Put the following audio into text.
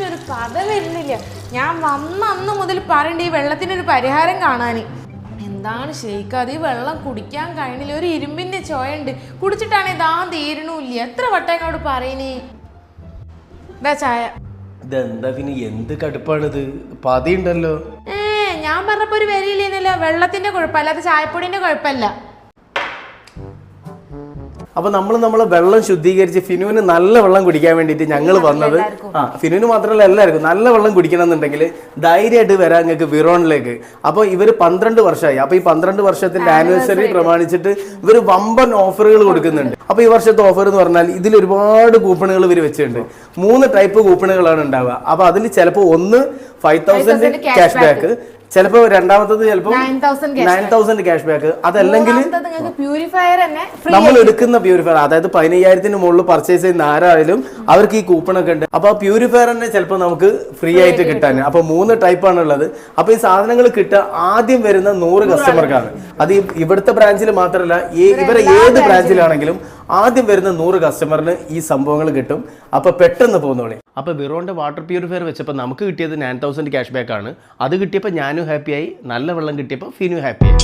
ഒരു കഥ വരുന്നില്ല. ഞാൻ വന്ന അന്ന് മുതൽ പറയണ്ട ഈ വെള്ളത്തിനൊരു പരിഹാരം കാണാൻ. എന്താണ് ഷെയ്ക്കാതെ ഈ വെള്ളം കുടിക്കാൻ കഴിഞ്ഞില്ല. ഒരു ഇരുമ്പിന്റെ ചോയുണ്ട്, കുടിച്ചിട്ടാണെങ്കിൽ ദാഹം തീരണമില്ല. എത്ര വട്ടം എന്നോട് പറയണേ. എന്താ ചായ? ഇതെന്താ പിന്നെ എന്ത് കടുപ്പാണിത്? പതിയുണ്ടല്ലോ. ഞാൻ പറഞ്ഞപ്പോ ഒരു വരിയില്ലേന്നല്ല. വെള്ളത്തിന്റെ കുഴപ്പമല്ല, അത് ചായപ്പൊടിന്റെ കുഴപ്പമല്ല. അപ്പൊ നമ്മളെ വെള്ളം ശുദ്ധീകരിച്ച് ഫിനുവിന് നല്ല വെള്ളം കുടിക്കാൻ വേണ്ടിയിട്ട് ഞങ്ങൾ വന്നത്. ഫിനുവിന് മാത്രമല്ല എല്ലാവർക്കും നല്ല വെള്ളം കുടിക്കണം എന്നുണ്ടെങ്കിൽ ധൈര്യമായിട്ട് വരാൻ നിങ്ങൾക്ക് വിറോണിലേക്ക്. അപ്പൊ ഇവര് 12 വർഷമായി. അപ്പൊ ഈ 12 വർഷത്തിന്റെ ആനിവേഴ്സറി പ്രമാണിച്ചിട്ട് ഇവര് വമ്പൻ ഓഫറുകൾ കൊടുക്കുന്നുണ്ട്. അപ്പൊ ഈ വർഷത്തെ ഓഫർ എന്ന് പറഞ്ഞാൽ ഇതിൽ ഒരുപാട് കൂപ്പണുകൾ ഇവർ വെച്ചിട്ടുണ്ട്. 3 ടൈപ്പ് കൂപ്പണുകളാണ് ഉണ്ടാവുക. അപ്പൊ അതിൽ ചിലപ്പോൾ ഒന്ന് 5000 ക്യാഷ് ബാക്ക്, ചിലപ്പോ രണ്ടാമത്തത് ചിലപ്പോ 9000 ക്യാഷ് ബാക്ക്. അതല്ലെങ്കിൽ നമ്മൾ എടുക്കുന്ന പ്യൂരിഫയർ, അതായത് 15000 മുകളിൽ പർച്ചേസ് ചെയ്യുന്ന ആരായാലും അവർക്ക് ഈ കൂപ്പൺ ഒക്കെ ഉണ്ട്. അപ്പൊ പ്യൂരിഫയർ തന്നെ ചിലപ്പോൾ നമുക്ക് ഫ്രീ ആയിട്ട് കിട്ടാൻ. അപ്പൊ 3 ടൈപ്പാണ് ഉള്ളത്. അപ്പൊ ഈ സാധനങ്ങൾ കിട്ടുക ആദ്യം വരുന്ന 100 കസ്റ്റമർക്കാണ്. അത് ഇവിടുത്തെ ബ്രാഞ്ചിൽ മാത്രമല്ല, ഇവരെ ഏത് ബ്രാഞ്ചിലാണെങ്കിലും ആദ്യം വരുന്ന 100 കസ്റ്റമറിന് ഈ സംഭവങ്ങൾ കിട്ടും. അപ്പൊ പെട്ടെന്ന് പോകുന്നോളെ. അപ്പൊ വിറോന്റെ വാട്ടർ പ്യൂരിഫയർ വെച്ചപ്പോൾ നമുക്ക് കിട്ടിയത് 9000 ക്യാഷ് ബാക്ക് ആണ്. അത് കിട്ടിയപ്പോൾ ഞാനും ഹാപ്പിയായി, നല്ല വെള്ളം കിട്ടിയപ്പോൾ ഫിനു ഹാപ്പിയായി.